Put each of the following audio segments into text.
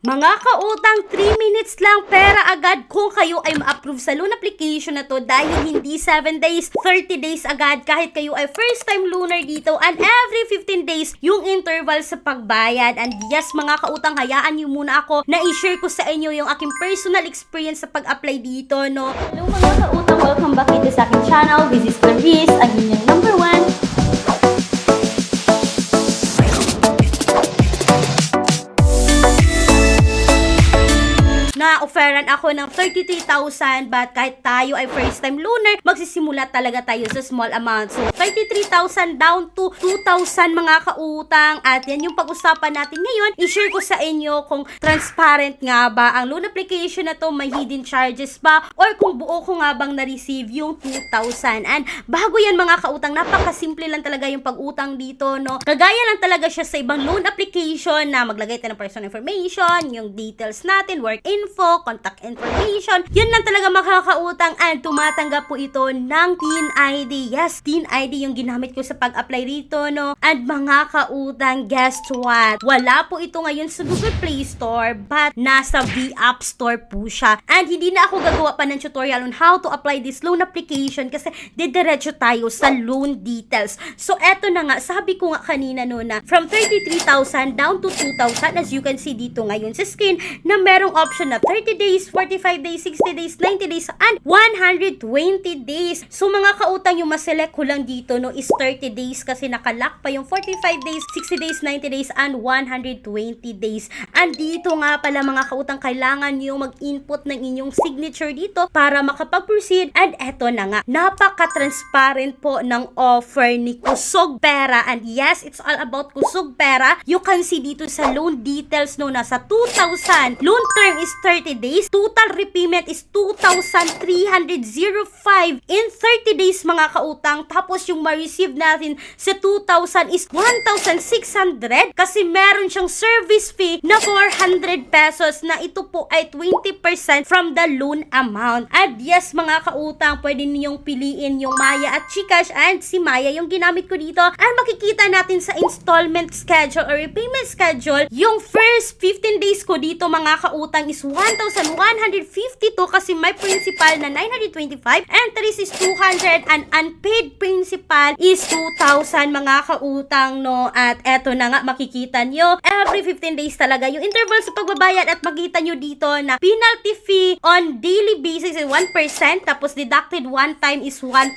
Mga kautang, 3 minutes lang pera agad kung kayo ay ma-approve sa loan application na to dahil hindi 7 days, 30 days agad kahit kayo ay first time loaner dito and every 15 days yung interval sa pagbayad. And yes mga kautang, hayaan nyo muna ako na i-share ko sa inyo yung aking personal experience sa pag-apply dito, no? Hello mga kautang, welcome back dito sa aking channel. This is Clarice, ang inyong number 1 na-offeran ako ng 33,000 but kahit tayo ay first time loaner, magsisimula talaga tayo sa small amount. So, 33,000 down to 2,000 mga kautang. At yan yung pag-usapan natin ngayon. I-share ko sa inyo kung transparent nga ba ang loan application na to, may hidden charges ba, or kung buo ko nga bang na-receive yung 2,000. And bago yan mga kautang, napakasimple lang talaga yung pag-utang dito, no? Kagaya lang talaga siya sa ibang loan application na maglagay tayo ng personal information, yung details natin, work info, contact information. Yun lang talaga makakautang and tumatanggap po ito ng TIN ID. Yes, TIN ID yung ginamit ko sa pag-apply rito, no? And mga kautang, guess what? Wala po ito ngayon sa Google Play Store but nasa V-App Store po siya. And hindi na ako gagawa pa ng tutorial on how to apply this loan application kasi didiretso tayo sa loan details. So, eto na nga, sabi ko nga kanina no na from 33,000 down to 2,000 as you can see dito ngayon sa screen na merong option na 30 days, 45 days, 60 days, 90 days, and 120 days. So, mga kautang, yung maselect ko lang dito, no, is 30 days kasi nakalock pa yung 45 days, 60 days, 90 days, and 120 days. And dito nga pala, mga kautang, kailangan nyo mag-input ng inyong signature dito para makapag-proceed. And eto na nga, napaka-transparent po ng offer ni Kusog Pera. And yes, it's all about Kusog Pera. You can see dito sa loan details, no, nasa 2,000. Loan term is 30 days. Total repayment is 2,305 in 30 days mga kautang. Tapos yung ma-receive natin sa 2,000 is 1,600 kasi meron siyang service fee na 400 pesos na ito po ay 20% from the loan amount. At yes mga kautang, pwede ninyong piliin yung Maya at GCash and si Maya yung ginamit ko dito. And makikita natin sa installment schedule or repayment schedule, yung first 15 days ko dito mga kautang is 1,152 kasi may principal na 925, interest is 200, and unpaid principal is 2,000 mga kautang, no? At eto na nga, makikita nyo, every 15 days talaga yung interval sa pagbabayad at makikita nyo dito na penalty fee on daily basis is 1%, tapos deducted one time is 1%,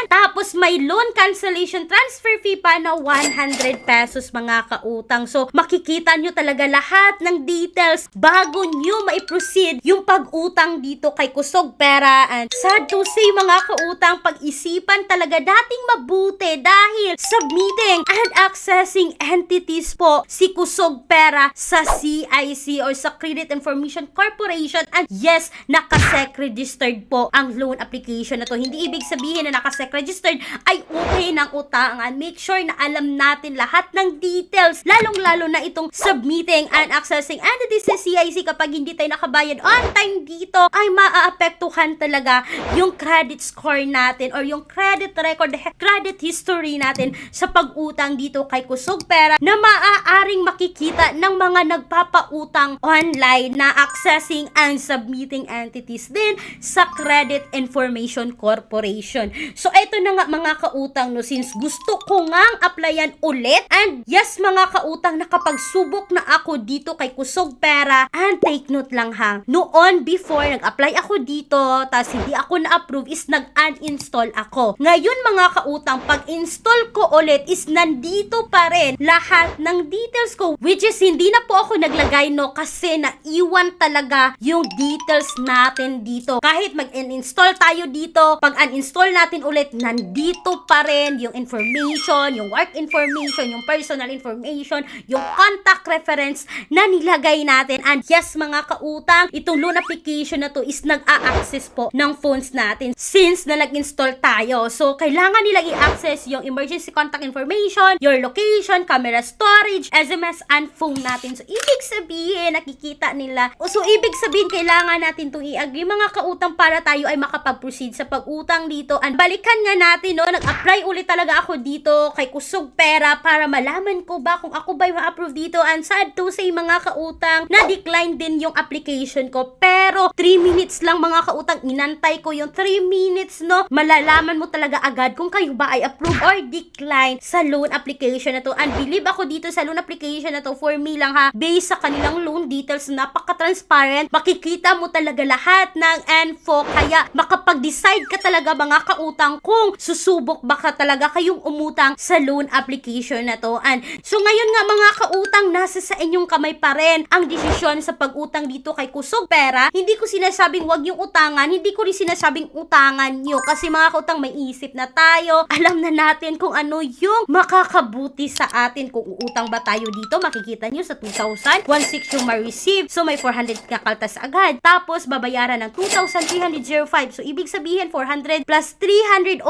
tapos may loan cancellation transfer fee pa na 100 pesos mga kautang. So, makikita nyo talaga lahat ng details bago nyo ma-proceed yung pag-utang dito kay Kusog Pera. And sad to say mga kautang, pag-isipan talaga dating mabuti dahil submitting and accessing entities po si Kusog Pera sa CIC or sa Credit Information Corporation. And yes, naka-SEC registered po ang loan application na to. Hindi ibig sabihin na naka-SEC registered ay okay ng utangan. Make sure na alam natin lahat ng details, lalong-lalo na itong submitting and accessing entities sa CIC. Kapag hindi tayo nakabayad on time dito, ay maaapektuhan talaga yung credit score natin or yung credit record, credit history natin sa pag-utang dito kay Kusog Pera na maaaring makikita ng mga nagpapautang online na accessing and submitting entities din sa Credit Information Corporation. So, eto na nga mga kautang, no, since gusto ko ngang applyan ulit, and yes mga kautang, nakapagsubok na ako dito kay Kusog Pera. And take note lang ha, noon before nag-apply ako dito, tas hindi ako na-approve, is nag-uninstall ako. Ngayon mga kautang, pag-install ko ulit is nandito pa rin lahat ng details ko, which is hindi na po ako naglagay, no, kasi naiwan talaga yung details natin dito. Kahit mag-install tayo dito, pag uninstall natin ulit, nandito pa rin yung information, yung work information, yung personal information, yung contact reference na nilagay natin. And yes mga kautang, kautang, itong loan application na to is nag-a-access po ng phones natin since na nag-install tayo. So, kailangan nilang i-access yung emergency contact information, your location, camera storage, SMS, and phone natin. So, ibig sabihin, nakikita nila. So, ibig sabihin, kailangan natin itong i-agree mga kautang para tayo ay makapag-proceed sa pag-utang dito. And balikan nga natin, no, nag-apply ulit talaga ako dito kay Kusog Pera para malaman ko ba kung ako ba yung ma-approve dito. And sad to say mga kautang, na-decline din yung application ko. Pero 3 minutes lang mga kautang, inantay ko yung 3 minutes, no. Malalaman mo talaga agad kung kayo ba ay approve or decline sa loan application na to. And believe ako dito sa loan application na to, for me lang ha, based sa kanilang loan details, napaka-transparent, makikita mo talaga lahat ng info, kaya makapag-decide ka talaga mga kautang kung susubok ba ka talaga kayong umutang sa loan application na to. And so ngayon nga mga kautang, nasa sa inyong kamay pa rin ang desisyon sa pag-utang dito kay Kusog Pera. Hindi ko sinasabing wag yung utangan, hindi ko rin sinasabing utangan nyo, kasi mga kautang, may isip na tayo, alam na natin kung ano yung makakabuti sa atin. Kung uutang ba tayo dito, makikita nyo sa 2,000, 1,600 yung ma-receive, so may 400 kakaltas agad, tapos babayaran ng 2,305. So ibig sabihin 400 plus 305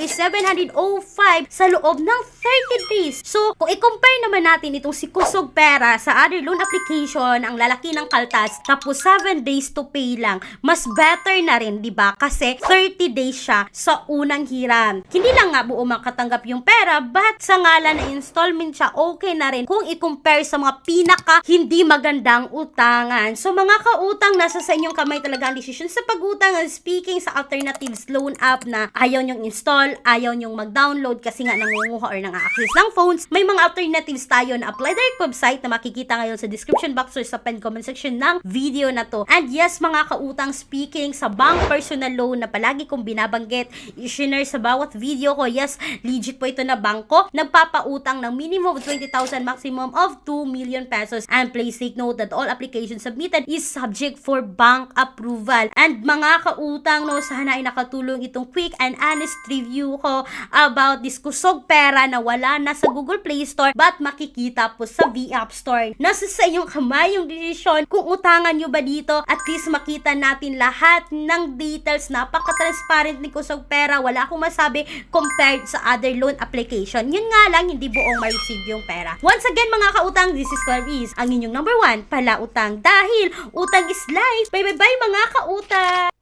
is 705 sa loob ng 30 days. So kung i-compare naman natin itong si Kusog Pera sa other loan application, ang lalaki ng kaltas, tapos 7 days to pay lang, mas better na rin, di ba? Kasi 30 days siya sa unang hiram. Hindi lang nga buo makatanggap yung pera, but sa ngalan na installment siya, okay na rin kung i-compare sa mga pinaka hindi magandang utangan. So mga kautang, nasa sa inyong kamay talaga ang decision sa pag-utang. Speaking sa alternatives loan app na ayaw nyong install, ayaw nyong mag-download kasi nga nangunguha or nang-access ng phones, may mga alternatives tayo na apply direct website na makikita ngayon sa description box or sa pen comment section ng video na to. And yes mga kautang, speaking sa bank personal loan na palagi kong binabanggit, i-share sa bawat video ko, yes, legit po ito na bangko, nagpapautang ng minimum of 20,000, maximum of 2 million pesos. And please take note that all applications submitted is subject for bank approval. And mga kautang, no, sana ay nakatulong itong quick and honest review ko about this Kusog Pera na wala na sa Google Play Store but makikita po sa V-App Store. Nasa sa inyong kamay yung desisyon kung utangan nyo ba dito. At least makita natin lahat ng details. Napaka-transparent ni Kusog Pera, wala akong masabi compared sa other loan application. Yun nga lang, hindi buong ma-receive yung pera. Once again mga kautang, this is Clarice, ang inyong number 1 palautang, dahil utang is life. Bye bye bye mga kautang!